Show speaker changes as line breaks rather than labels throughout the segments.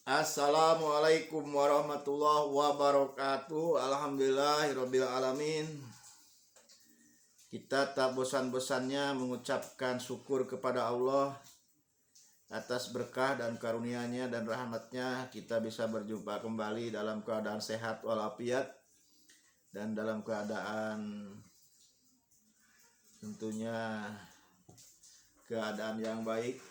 Assalamualaikum warahmatullahi wabarakatuh. Alhamdulillahirabbil alamin. Kita tak bosan-bosannya mengucapkan syukur kepada Allah atas berkah dan karunia-Nya dan rahmat-Nya. Kita bisa berjumpa kembali dalam keadaan sehat walafiat dan dalam keadaan tentunya keadaan yang baik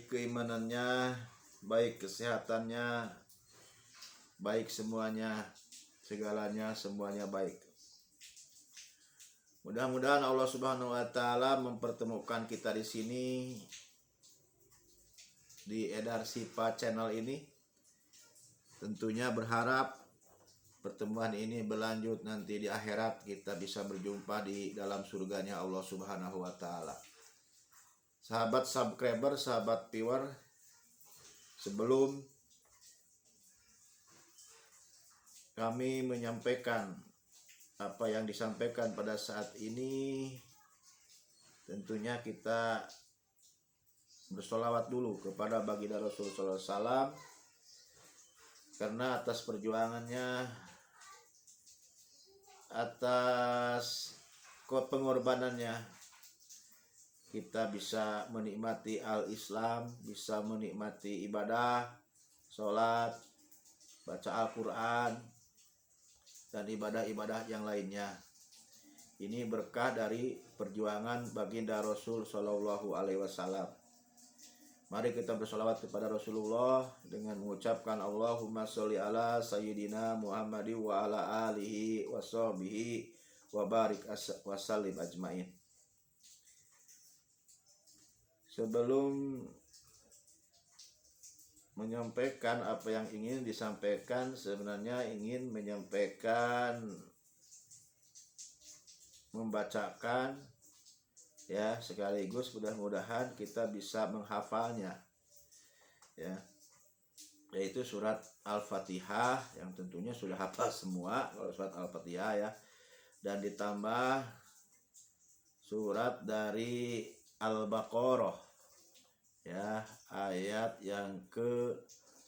keimanannya, baik kesehatannya, baik semuanya, semuanya baik. Mudah-mudahan Allah Subhanahu wa taala mempertemukan kita di sini di Edar Sipa channel ini. Tentunya berharap pertemuan ini berlanjut nanti di akhirat, kita bisa berjumpa di dalam surganya Allah Subhanahu wa taala. Sahabat subscriber, sahabat viewer, sebelum kami menyampaikan apa yang disampaikan pada saat ini, tentunya kita bersolawat dulu kepada baginda Rasulullah SAW, karena atas perjuangannya, atas pengorbanannya, kita bisa menikmati al-Islam, bisa menikmati ibadah, sholat, baca Al-Quran, dan ibadah-ibadah yang lainnya. Ini berkah dari perjuangan baginda Rasul Shallallahu Alaihi Wasallam. Mari kita bersolawat kepada Rasulullah dengan mengucapkan Allahumma sholli ala sayyidina Muhammadin wa ala alihi wa sahbihi wa barik wa sallim ajmain. Sebelum menyampaikan apa yang ingin disampaikan, sebenarnya ingin menyampaikan, membacakan ya, sekaligus mudah-mudahan kita bisa menghafalnya ya, yaitu surat Al-Fatihah yang tentunya sudah hafal semua kalau surat Al-Fatihah ya, dan ditambah surat dari Al-Baqarah ya, ayat yang ke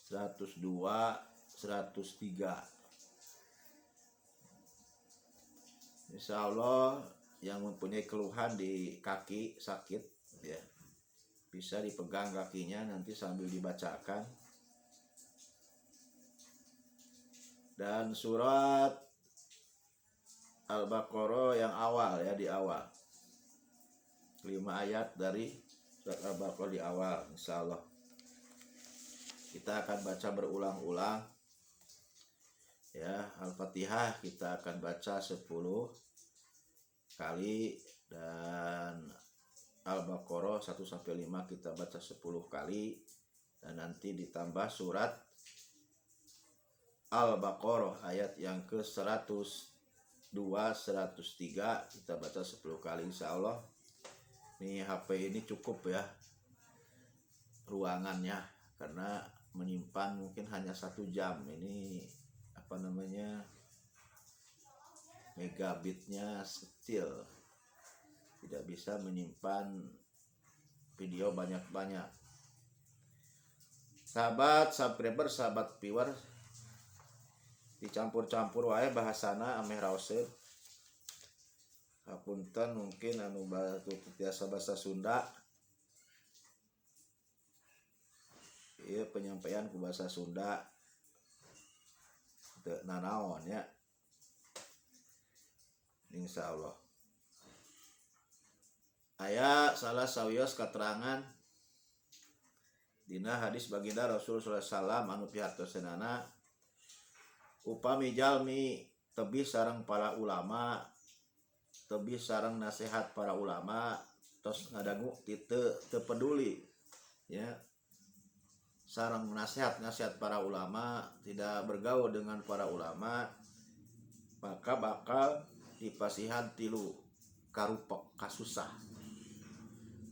102, 103. Insya Allah yang mempunyai keluhan di kaki sakit ya, bisa dipegang kakinya nanti sambil dibacakan. Dan surat Al-Baqarah yang awal ya, di awal 5 ayat dari surat Al-Baqarah di awal, insya Allah kita akan baca berulang-ulang ya. Al-Fatihah kita akan baca 10 kali, dan Al-Baqarah 1-5 kita baca 10 kali, dan nanti ditambah surat Al-Baqarah ayat yang ke 102, 103 kita baca 10 kali insya Allah. Ini HP ini cukup ya ruangannya, karena menyimpan mungkin hanya 1 jam. Ini apa namanya, megabitnya kecil, tidak bisa menyimpan video banyak-banyak. Sahabat subscriber, sahabat viewer, dicampur-campur wae bahasana ameh raosep. Hapunten mungkin anu batu biasa bahasa Sunda, iya penyampaian ku bahasa Sunda teu nanaon ya, insya Allah. Aya salah sawios katerangan dina hadis baginda Rasulullah SAW anu pihartosenana, upami jalmi tebih sareng para ulama, tebih sareng nasihat para ulama, tos ngadangu teu peduli ya sareng nasihat para ulama, tidak bergaul dengan para ulama, maka bakal dipasihan 3 karupek kasusah.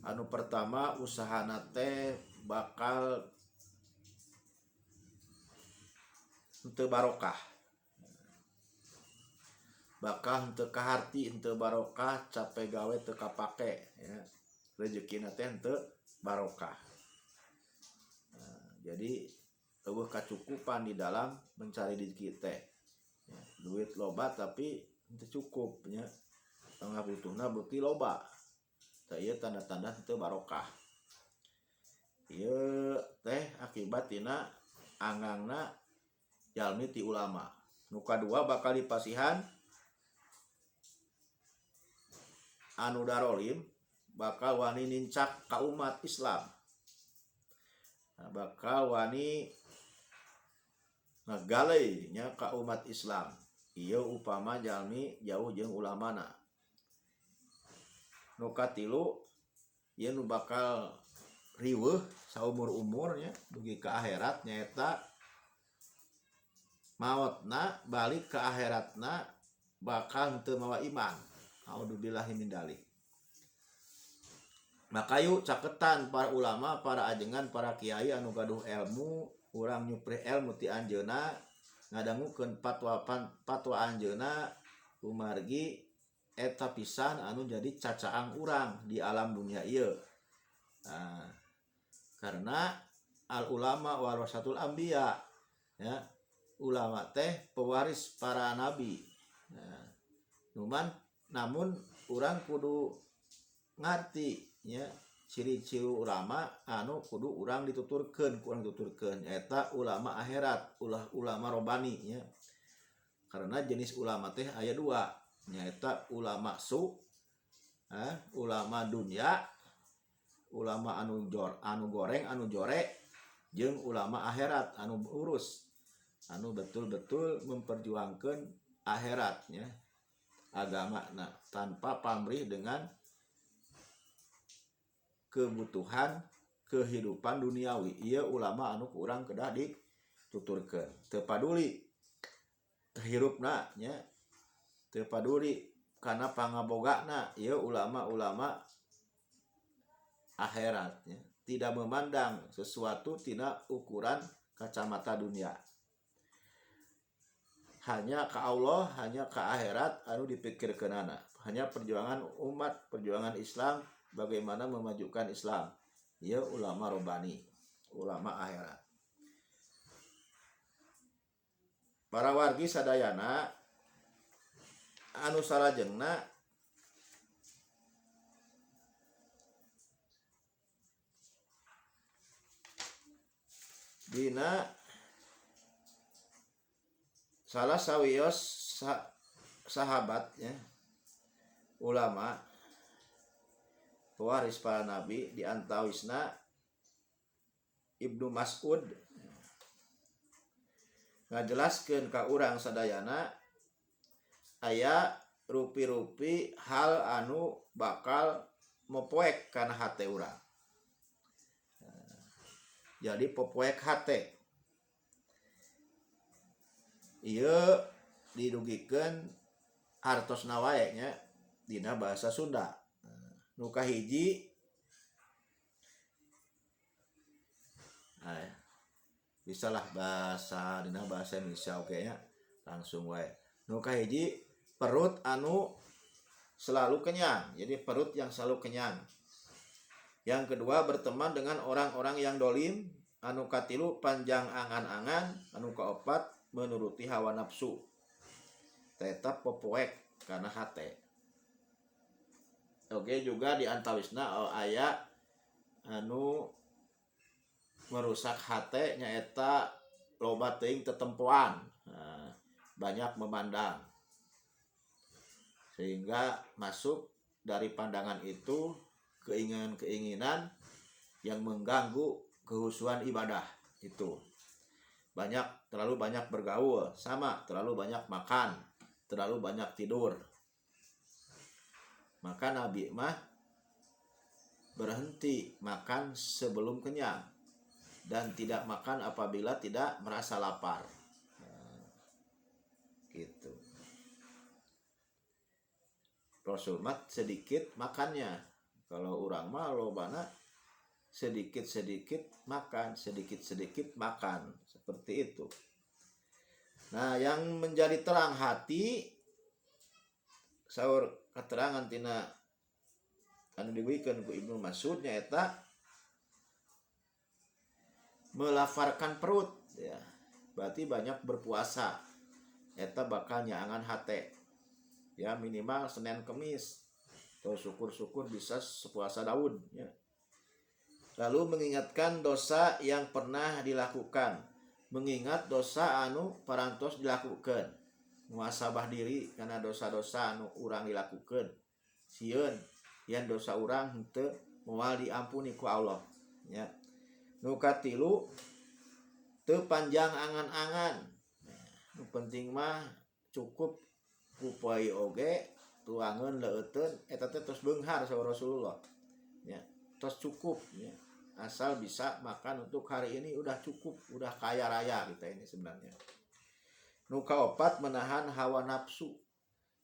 Anu pertama, usahana teh bakal henteu barokah, bakal henteu kaharti, henteu barokah, capek gawe teu kapake ya, rezekina teh henteu barokah. Jadi eueuh kacukupan di dalam mencari rezeki teh. Ya, duit loba tapi teu cukup nya. Tengah butuhna beuki loba. Tah ieu tanda-tanda teu barokah. Ieu teh akibat tina anggangna jalmi ti ulama. Nu kadua bakal dipasihan anu darolim bakal wani nincak ka umat Islam. Nah, bakal wani ngagalei nya ka umat Islam. Ieu upama jalmi jauh jeung ulamana. Nu katilu ieu nu bakal riweuh saumur-umurnya dugi ka akhirat nyaeta maotna balik ke akhiratna bakal henteu mawa iman. A'udzubillahi min dzalik. Maka yuk caketan para ulama, para ajengan, para kiai anu gaduh ilmu, urang nyuprih ilmu ti anjeunna ngadangukeun fatwa anjeunna umargi eta pisan anu jadi cacaang urang di alam dunia ieu. Nah, karena al ulama warasatul anbiya, ya, ulama teh pewaris para nabi. Nah, namun urang kudu ngarti ya ciri-ciri ulama anu kudu urang dituturkeun eta ulama akhirat, ulama robani ya. Karena jenis ulama teh aya dua, nyaeta ulama ulama dunia, ulama anu goreng anu jorek, jeung ulama akhirat anu urus, anu betul-betul memperjuangkan akhiratnya agama tanpa pamrih dengan kebutuhan kehidupan duniawi. Ieu ulama anu kurang kedah dituturkeun, teu paduli hirupna nya, teu paduli kana pangabogana. Ieu ulama-ulama akhiratnya tidak memandang sesuatu tina ukuran kacamata dunia, hanya ke Allah, hanya ke akhirat anu dipikirkeunana, hanya perjuangan umat, perjuangan Islam, bagaimana memajukan Islam. Ieu ulama robani, ulama akhirat. Para wargi sadayana anu salajengna dina salah sawios sahabatnya ulama pewaris para nabi, diantawisna Ibnu Mas'ud ngajelaskeun ka urang sadayana aya rupi-rupi hal anu bakal mopoek kana hate urang. Jadi popoek hate ieu didugikeun hartosna wae nya dina bahasa Sunda. Nu kahiji bisalah bahasa dina bahasa Indonesia oke nya langsung wae. Nu kahiji perut anu selalu kenyang, jadi perut yang selalu kenyang. Yang kedua berteman dengan orang-orang yang dolim. Anu katilu panjang angan-angan. Anu kaopat menuruti hawa nafsu. Tetap popoek karena hate. Oke juga diantawisna aya anu merusak hate nyaeta loba teuing tetempoan, banyak memandang, sehingga masuk dari pandangan itu keinginan-keinginan yang mengganggu kehusuan ibadah. Itu terlalu banyak bergaul, sama terlalu banyak makan, terlalu banyak tidur. Maka Nabi mah berhenti makan sebelum kenyang dan tidak makan apabila tidak merasa lapar. Gitu. Rasul mah sedikit makannya. Kalau urang mah lobana sedikit-sedikit makan, sedikit-sedikit makan, seperti itu. Nah, yang menjadi terang hati saur keterangan tina anu diberikan ku Ibnu Mas'ud nyaeta melafarkan perut ya, berarti banyak berpuasa, eta bakal nyaangan hate ya, minimal Senin Kemis atau syukur-syukur bisa sepuasa daun ya. Lalu mengingatkan dosa yang pernah dilakukan, mengingat dosa anu parantos dilakukan, muhasabah diri karena dosa-dosa anu urang dilakukan, sieun yang dosa urang henteu moal diampuni ku Allah ya. Nu katilu teu panjang angan-angan, nu penting mah cukup ku poe oge tuangeun leuteun eta teh tos beunghar saur Rasulullah ya, tos cukup ya, asal bisa makan untuk hari ini udah cukup, udah kaya raya kita ini sebenarnya. Nu kaopat menahan hawa nafsu,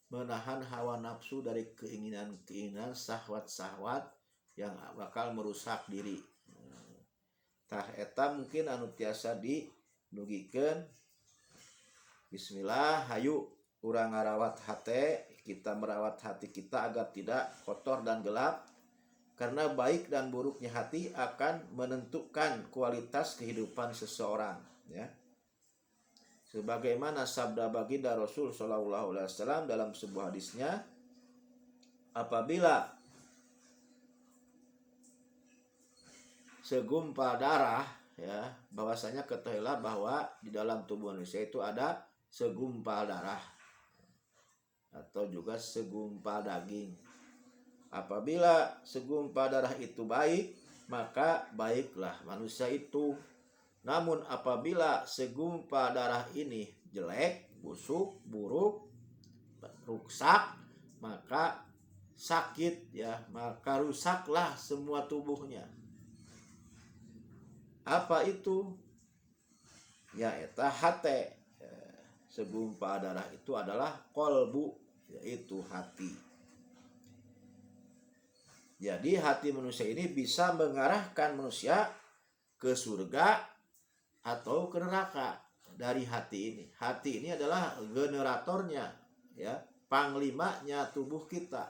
menahan hawa nafsu dari keinginan-keinginan syahwat-syahwat yang bakal merusak diri. Tah eta mungkin anu tiasa dinugikeun. Bismillah, hayu urang ngarawat hate, kita merawat hati kita agar tidak kotor dan gelap, karena baik dan buruknya hati akan menentukan kualitas kehidupan seseorang ya. Sebagaimana sabda baginda Rasul sallallahu alaihi wasallam dalam sebuah hadisnya, apabila segumpal darah ya, bahwasanya ketahuilah bahwa di dalam tubuh manusia itu ada segumpal darah atau juga segumpal daging. Apabila segumpal darah itu baik, maka baiklah manusia itu. Namun apabila segumpal darah ini jelek, busuk, buruk, rusak, maka sakit ya, maka rusaklah semua tubuhnya. Apa itu? Ya eta hate. Segumpal darah itu adalah kolbu, yaitu hati. Jadi hati manusia ini bisa mengarahkan manusia ke surga atau ke neraka dari hati ini. Hati ini adalah generatornya ya, panglimanya tubuh kita.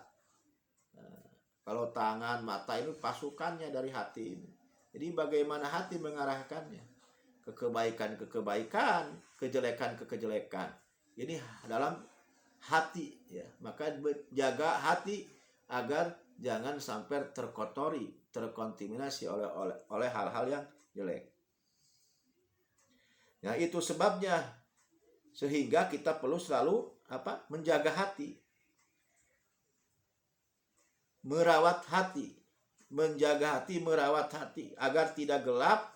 Nah, kalau tangan, mata ini pasukannya dari hati ini. Jadi bagaimana hati mengarahkannya ke kebaikan, kejelekan ke kejelekan. Ini dalam hati ya. Maka jaga hati agar jangan sampai terkotori, terkontaminasi oleh hal-hal yang jelek. Nah, itu sebabnya sehingga kita perlu selalu menjaga hati. Merawat hati, menjaga hati, merawat hati agar tidak gelap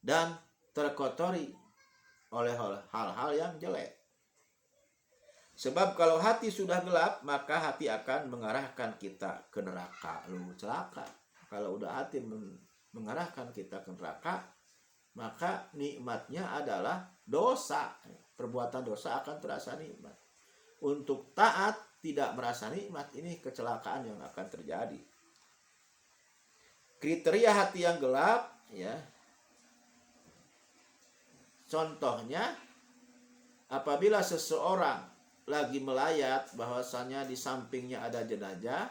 dan terkotori oleh hal-hal yang jelek. Sebab kalau hati sudah gelap, maka hati akan mengarahkan kita ke neraka. Lu celaka. Kalau udah hati mengarahkan kita ke neraka, maka nikmatnya adalah dosa. Perbuatan dosa akan terasa nikmat. Untuk taat tidak merasa nikmat, ini kecelakaan yang akan terjadi. Kriteria hati yang gelap ya. Contohnya apabila seseorang lagi melayat bahwasanya di sampingnya ada jenazah,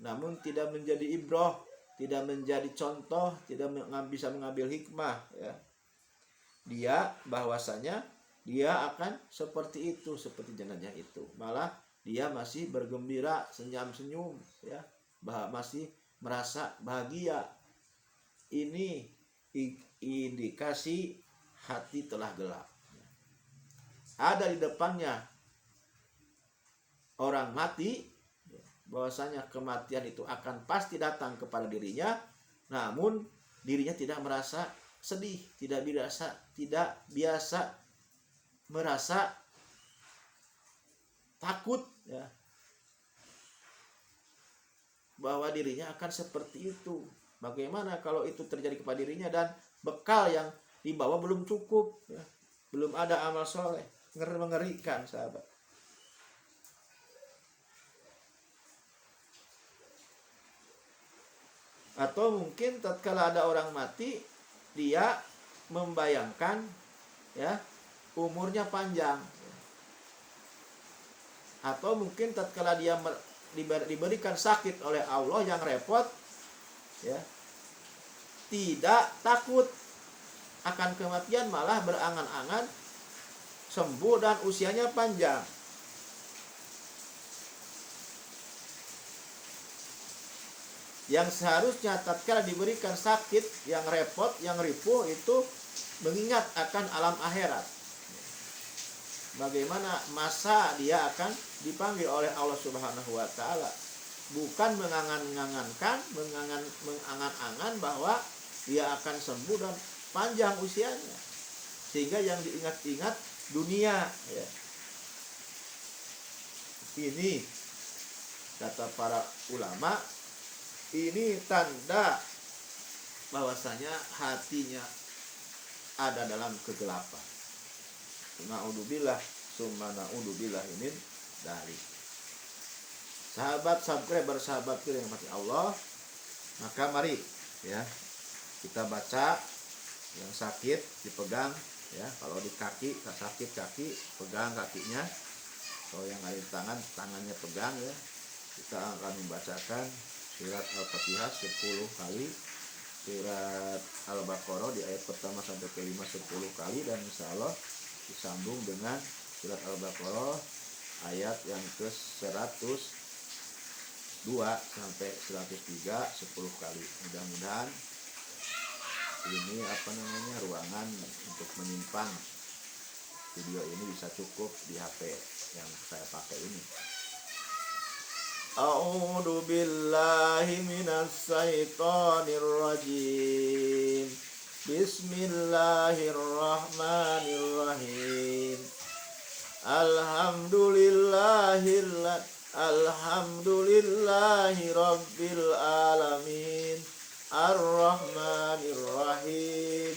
namun tidak menjadi ibroh, tidak menjadi contoh, tidak bisa mengambil hikmah ya. Dia bahwasanya dia akan seperti itu, seperti jenazah itu. Malah dia masih bergembira, senyum-senyum ya, masih merasa bahagia. Ini indikasi hati telah gelap. Ada di depannya orang mati, bahwasanya kematian itu akan pasti datang kepada dirinya, namun dirinya tidak merasa sedih, tidak biasa merasa takut ya, bahwa dirinya akan seperti itu. Bagaimana kalau itu terjadi kepada dirinya dan bekal yang dibawa belum cukup ya, belum ada amal soleh? Mengerikan sahabat. Atau mungkin tatkala ada orang mati, dia membayangkan ya umurnya panjang. Atau mungkin tatkala dia diberikan sakit oleh Allah yang repot ya, tidak takut akan kematian malah berangan-angan sembuh dan usianya panjang. Yang seharusnya tatkala diberikan sakit yang repot, yang ripuh, itu mengingat akan alam akhirat. Bagaimana masa dia akan dipanggil oleh Allah Subhanahu wa taala. Bukan mengangan-angankan, mengangan-angan bahwa dia akan sembuh dan panjang usianya. Sehingga yang diingat-ingat dunia, ya. Ini kata para ulama, ini tanda bahwasanya hatinya ada dalam kegelapan. Na'udzubillah, summa na'udzubillah min dzalik. Sahabat subscriber, sahabat yang mati Allah, maka mari ya kita baca. Yang sakit dipegang, ya. Kalau di kaki sakit kaki, pegang kakinya. Kalau yang ada di tangan, tangannya pegang, ya. Kita akan membacakan surat Al-Fatihah 10 kali, surat Al-Baqarah di ayat pertama sampai ke-5 10 kali, dan insya Allah disambung dengan surat Al-Baqarah ayat yang ke-102 sampai 103 10 kali. Mudah-mudahan ini ruangan untuk menyimpan video ini bisa cukup di HP yang saya pakai ini. A'udzu billahi minas syaitonir rajim. Bismillahirrahmanirrahim. Alhamdulillahi rabbil alamin. Ar-Rahmanir-Rahim.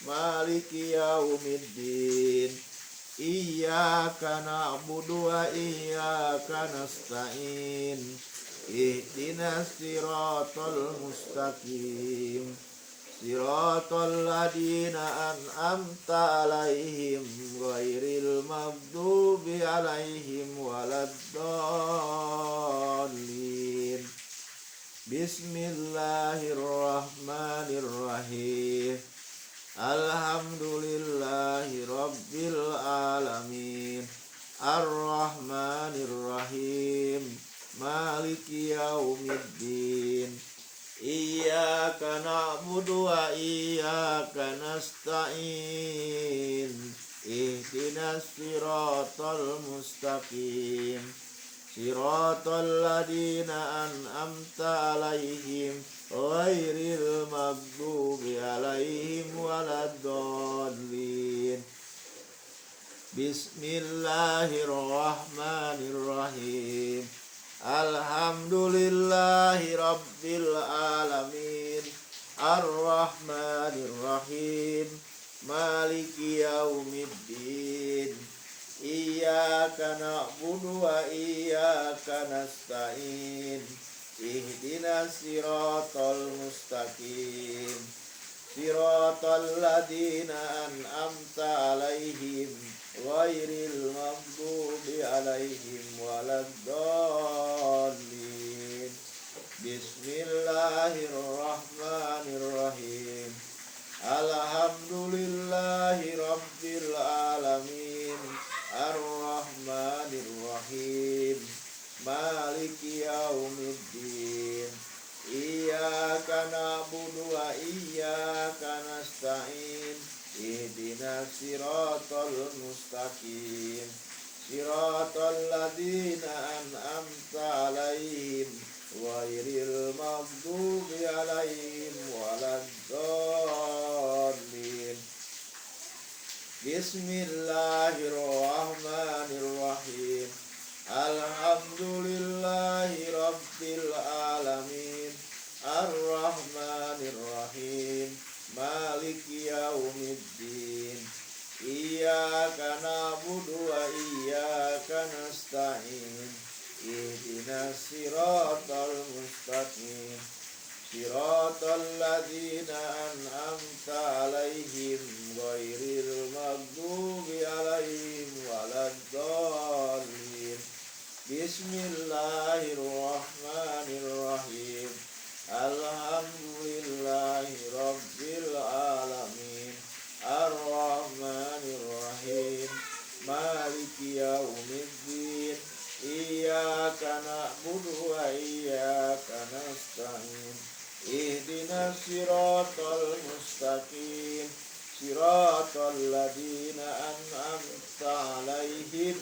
Maliki yaumiddin. Iyyaka na'budu wa iyyaka nasta'in. Ihdinas siratal mustaqim. Siratal ladzina an'amta 'alaihim ghairil maghdubi 'alaihim waladdallin. Bismillahirrahmanirrahim. Alhamdulillahi rabbil alamin. Ar-Rahmanir-Rahim. Maliki yaumiddin. Iyyaka na'budu wa iyyaka nasta'in. Ihdinas siratal mustaqim. Siratal ladzina an'amta 'alaihim ghairil maghdubi 'alaihim waladdallin. Bismillahirrahmanirrahim. Alhamdulillahi rabbil alamin. Ar-Rahmanir-Rahim. Maliki yaumiddin. Iyyaka na'budu wa iyyaka nasta'in. Ihdinas siratal mustaqim. Siratal ladzina an'amta 'alaihim ghairil maghdubi 'alaihim waladdallin. Bismillahirrahmanirrahim. Alhamdulillahi rabbil alamin. Ar-Rahmanir-Rahim. Maliki yaumiddin. Iyyaka na'budu wa iyyaka nasta'in. Ihdinas siratal mustaqim. Siratal ladzina an'amta 'alaihim ghairil maghdubi 'alaihim waladdallin. Bismillahirrahmanirrahim. Alhamdulillahi rabbil alamin. Ar-Rahmanir-Rahim. Maliki yaumiddin. Iyyaka na'budu wa iyyaka nasta'in. Ihdinas siratal mustaqim. Siratal ladzina an'amta 'alaihim ghairil maghdubi 'alaihim waladdallin. Bismillahirrahmanirrahim. Alhamdulillahi rabbil alamin. na'budu wa iyyaka nasta'in. Ihdinas siratal mustaqim, siratal ladzina an'amta 'alaihim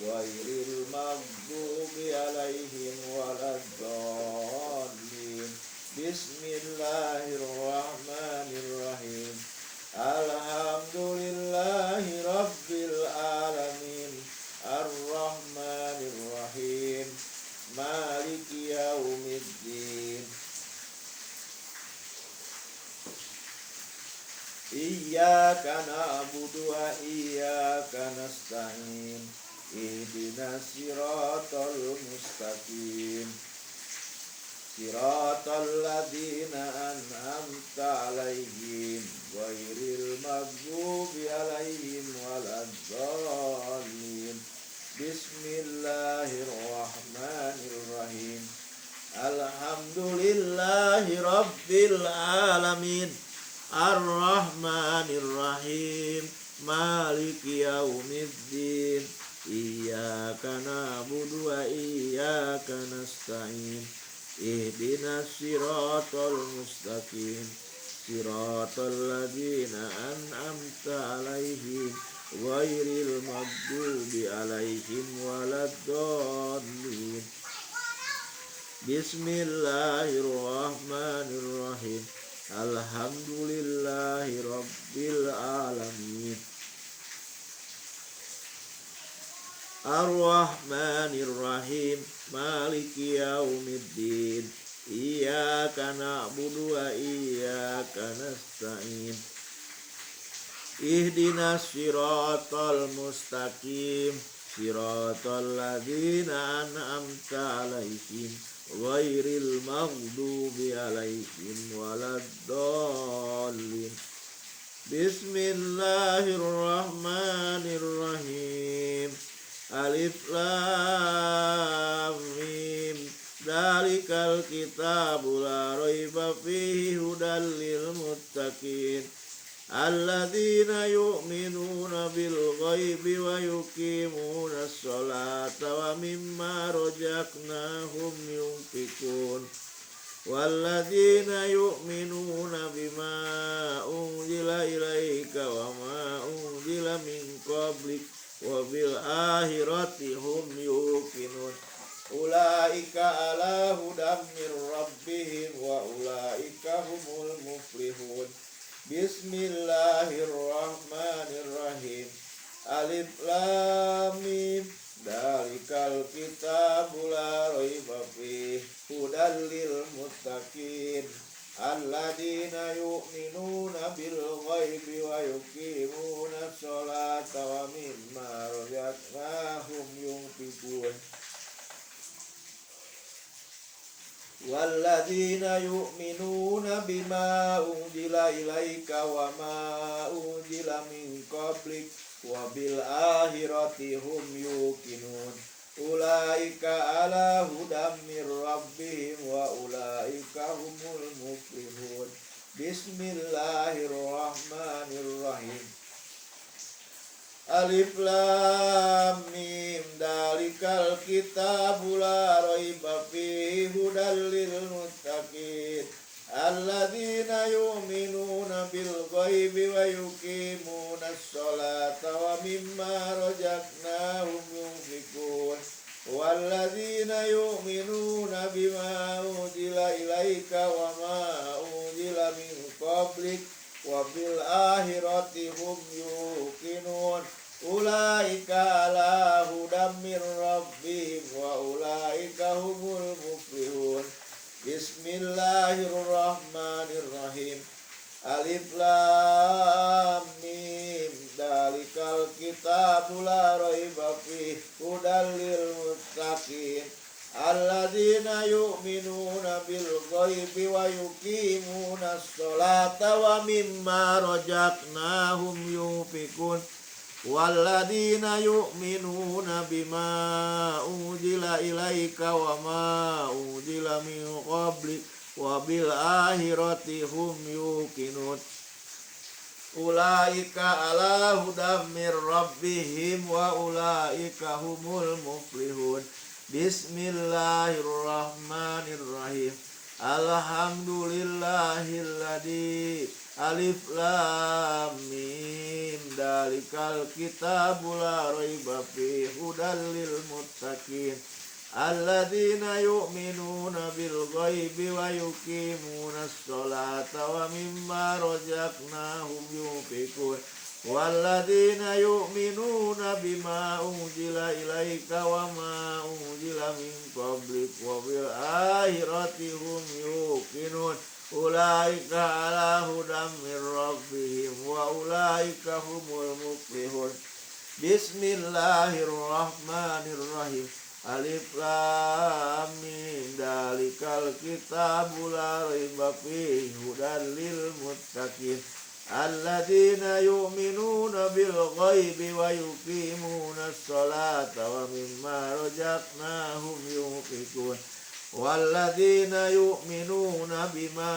ghairil maghdubi 'alaihim waladdallin. Bismillahirrahmanirrahim. Alhamdulillahi rabbil alamin. Ar-Rahmanir-Rahim. Maliki yaumiddin. Iyyaka na'budu wa iyyaka nasta'in. Ihdinas siratal mustaqim, siratal ladzina an'amta 'alaihim ghairil maghdubi 'alaihim waladdallin. Bismillahirrahmanirrahim. Alhamdulillahi rabbil alamin. Ar-Rahmanir-Rahim. Maliki yaumiddin. Iyyaka na'budu wa iyyaka nasta'in. Ihdinas siratal mustaqim, siratal ladzina an'amta 'alaihim ghairil maghdubi 'alaihim waladdallin. Bismillahirrahmanirrahim. Alhamdulillahi rabbil alamin. Ar-Rahmanir-Rahim. Maliki yaumiddin. Iyyaka na'budu wa iyyaka nasta'in. Ihdinas siratal mustaqim, siratal ladzina an'amta 'alaihim ghairil maghdubi 'alaihim waladdallin. Bismillahirrahmanirrahim. Alif lam mim. Dzalikal kitabu la raiba fihi hudal lil muttaqin. Alladzina yu'minuna bil ghaibi wa yuqimuna sholata wa mimma razaqnahum yunfiqun. Walladzina yu'minuna bima unzila ilaika wa ma unzila min qablik wa bil akhirati hum yuqinun. Ulaika ala hudam mir rabbihim wa ulaika humul muflihun. Bismillahirrahmanirrahim. Alif lam mim. Dzalikal kitabu la raiba fihi hudal lil muttaqin. Alladzina yu'minuna bil ghaibi wa yuqimuna sholata wa mimma razaqnahum yunfiqun. Walladzina yu'minuna bima unzila ilaika wa ma unzila min qablik wa bil akhirati hum yuqinun. Ulaika ala hudam mir rabbihim wa ulaika humul muflihun. Bismillahirrahmanirrahim. Alif lam mim. Dzalikal kitabu la raiba fihi hudal lil muttaqin. Alladzina yu'minuna bil ghaibi wa yuqimuna sholata wa mimma razaqnahum yunfiqun. Walladzina yu'minuna bima unzila ilaika wa ma unzila min qablik wa bil akhirati hum yuqinun. Ulaika ala hudam mir rabbihim wa ulaika humul muflihun. Bismillahirrahmanirrahim. Alif lam mim. Dzalikal kitabu la raiba fihi hudal lil muttaqin. Alladzina yu'minuna bil ghaibi wa yuqimuna sholata wa mimma razaqnahum yunfiqun. Walladzina yu'minuna bima unzila ilaika wa ma unzila min qablik wa bil akhirati hum yuqinun. Ulaika ala hudam mir rabbihim wa ulaika humul muflihun. Bismillahirrahmanirrahim. Alhamdulillahilladzi alif lam mim dalikal kitabul la raiba fihi hudal lil muttaqin alladzina yu'minuna bil ghaibi wa yuqimunas sholata wa mimma razaqnahum yunfiqun walladzina yu'minuna bima unzila ilaika wa ma unzila min qablik wa bil akhirati hum yuqinun ulaika ala hudam min rabbihim wa ulaika humul muflihun. Bismillahirrahmanirrahim. Alif lam mim dalikal kitabul la raiba fihi hudal lil muttaqin alladzina yu'minuna bil ghaibi wa yuqimuna sholata wa mimma razaqnahum yunfiqun walladzina yu'minuna bima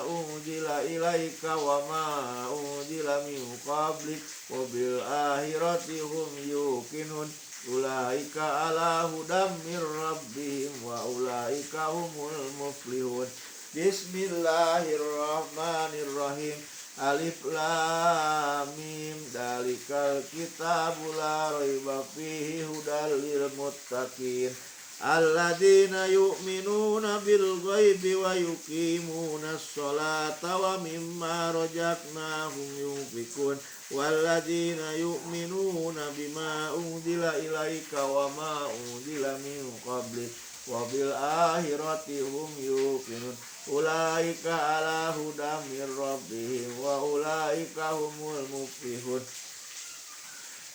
unzila ilaika wa ma unzila min qablik wa bil akhirati hum yuqinun ulaika ala hudam min rabbihim wa ulaika humul muflihun. Bismillahirrahmanirrahim. Alif lam mim dalikal kitabul la raiba fihi hudal lil muttaqin alladzina yu'minuna bil ghaibi wa yuqimuna sholata wa mimma razaqnahum yunfiqun walladzina yu'minuna bima unzila ilaika wa ma unzila min qablik wa bil akhirati hum yuqinun ulaika ala hudam min rabbihim wa ulaika humul muflihun.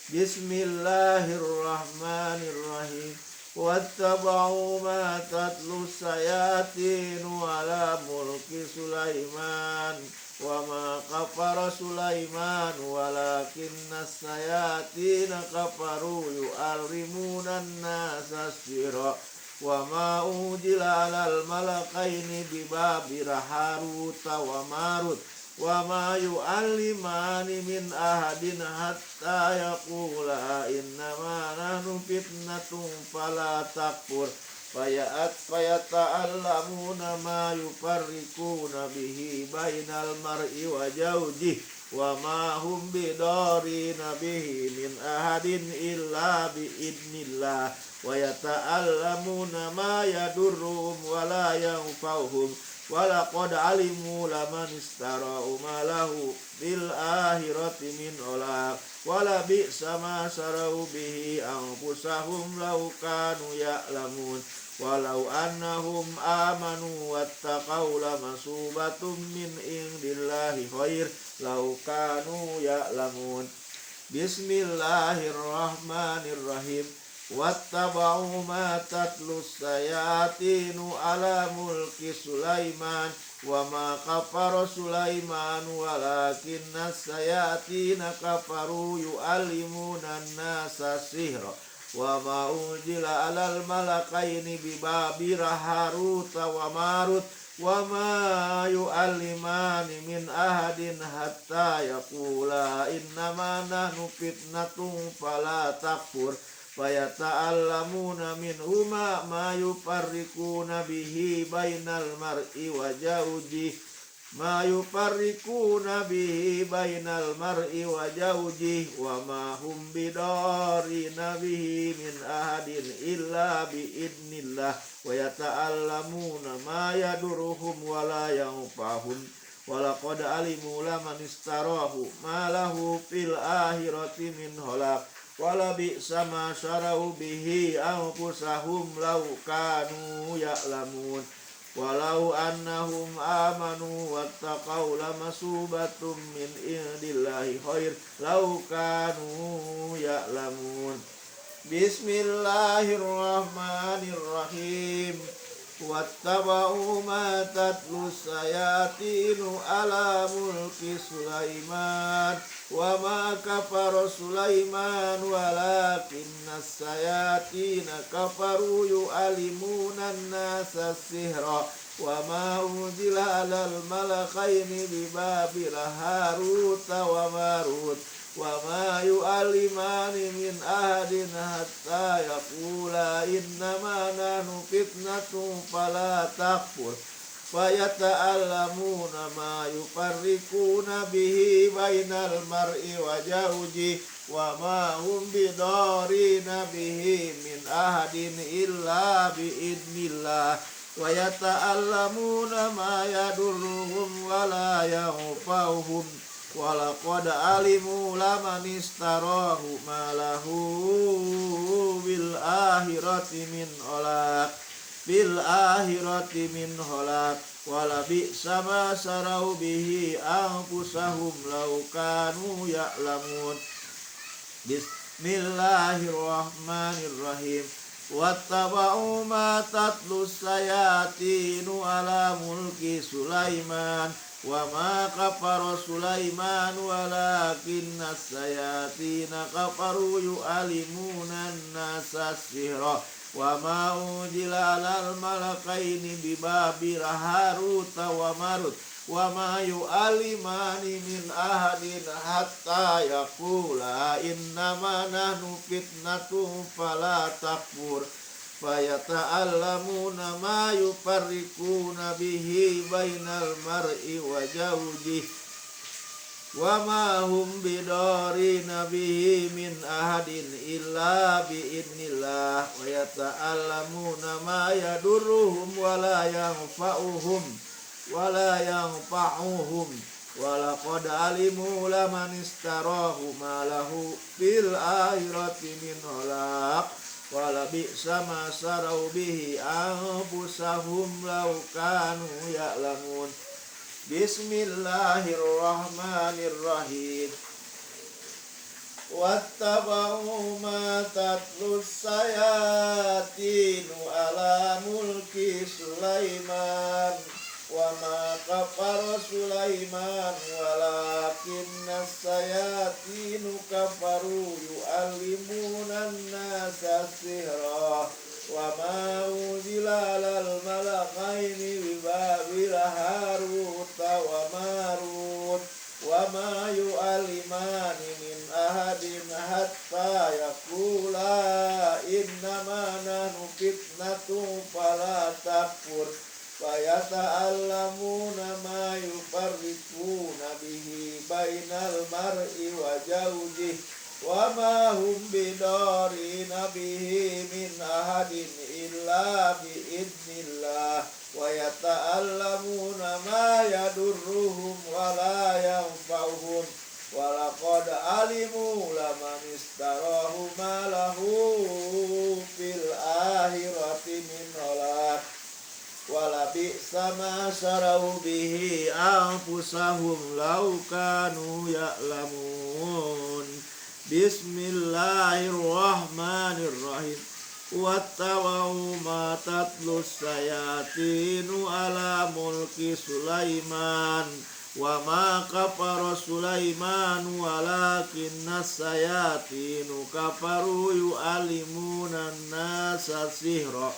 Bismillahirrahmanirrahim. Wattaba'u ma tatlu sayatinu ala mulki Sulaiman wa ma kafara Sulaiman walakinna sayatina kafaru yu'allimuna an-nasa sihra wa ma unzila 'alal malakaini bi Babila Harut wa Marut wa ma yu'allimani min ahadin hatta yaqula innama nahnu fitnatun fala takfur fayata'allamuna ma yufarriquna bihi bainal mar'i wa zawjihi wa ma hum bidarrina bihi min ahadin illa bi idnillah wa yata'allamuna ma yadurruhum wa la yanfa'uhum walaqad alimu laman istara'u ma lahu bil akhirati min ulaq wala bi'sa ma sarau bihi anfusahum law kanu ya'lamun walau annahum amanu wattaqaw lamasubatun min indillahi khair law kanu ya'lamun. Bismillahirrahmanirrahim. Wattaba'u ma tatlu sayatinu ala mulki Sulaiman wa ma kafara Sulaiman walakinna sayatina kafaru yu'allimuna an-nasa sihra wa ma unzila 'alal malakaini bi Babila Harut wa Marut wa ma yu'allimani min ahadin hatta yaqula innama nahnu fitnatun fala takfur fayata'allamuna minhuma ma yufarriquna bihi bainal mar'i wa zawjihi ma yufarriquna bihi bainal mar'i wa zawjihi wa ma hum bidarrina bihi min ahadin illa bi idnillah wa yata'allamuna ma yadurruhum wa la yanfa'uhum walaqad alimu laman istarahu ma lahu fil akhirati min khalaq wala bi'sa ma syarau bihi anfusahum law kanu ya'lamun walau annahum amanu wattaqaw lamasubatun min indillahi khair law kanu ya'lamun. Bismillahirrahmanirrahim. Wattaba'u ma tatlu sayatinu ala mulki Sulaiman wa ma kafara Sulaiman walakinna sayatina kafaru yu'allimuna an-nasa sihra wa ma unzila 'alal malakaini bi Babila Harut wa Marut wa ma yu'allimani min ahadin hatta yaqula innama nahnu fitnatun fala takfur fayata'allamuna ma yufarriquna bihi bainal mar'i wa zawjihi wa ma hum bidarrina bihi min ahadin illa biidnillah wa yata'allamuna ma yadurruhum wa la yanfa'uhum wa laqad alimu laman istarahu ma lahu bil akhirati min khalaq wala bi'sa ma sarau bihi anfusahum law kanu ya'lamun. Bismillahirrahmanirrahim. Wattaba'u ma tatlu sayatinu ala mulki Sulaiman wa ma kafara Sulaiman walakinna sayatina kafaru yu'alimuna an-nasa sihra wa ma unzila alal malakaini bi Babil Harut wa Marut wa ma yu'allimani min ahadin hatta yaqula innama nahnu fitnatun fala takfur fayata'allamuna ma yufarriquna bihi bainal mar'i wa zawjihi wa ma hum bidarrina bihi min ahadin illa biidnillah wa yata'allamuna ma yadurruhum wa la yanfa'uhum wa laqad alimu laman istarahu ma lahu fil akhirati min khalaq wa la bi'sa ma sarau bihi anfusahum law kanu ya'lamun. Bismillahirrahmanirrahim. Wattaba'u ma tatlu sayatinu ala mulki Sulaiman wa ma kafara Sulaiman walakinna sayatinu kafaru yu'allimuna an-nasa sihra wa ma unzila alal malakaini bi Babil Harut wa Marut wa ma yu'allimani min ahadin hatta yaqula innama nahnu fitnatun fala takfur fayata'allamuna ma yufarriquna bihi bainal mar'i wa zawjihi wa ma hum bidarrina bihi min ahadin illa biidnillah wa yata'allamuna ma yadurruhum wa la yanfa'uhum wa laqad alimu laman istarahu ma lahu fil akhirati min khalaq wala bi'sa ma sarau bihi anfusahum law kanu ya'lamun. Bismillahirrahmanirrahim. Wattaba'u ma tatlu sayatinu ala mulki Sulaiman wa ma kafara Sulaiman walakinna sayatinu kafaru yu'allimuna an-nasa sihra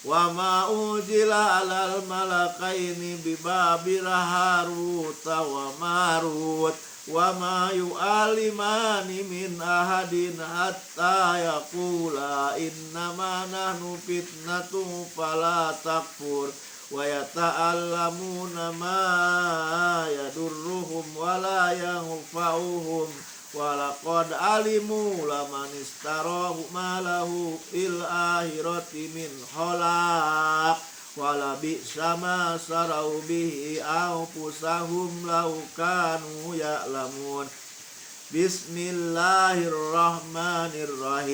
wa ma unzila alal malakaini bi Babil Harut wa Marut wa ma yu'allimani min ahadin hatta yaqula innama nahnu fitnatun fala takfur wa yata'allamuna ma yadurruhum wa la yanfa'uhum wa laqad alimu laman istarahu ma lahu fil akhirati min khalaq wa la bi'sa ma sarau bihi anfusahum law kanu ya'lamun. Bismillahirrahmanirrahim.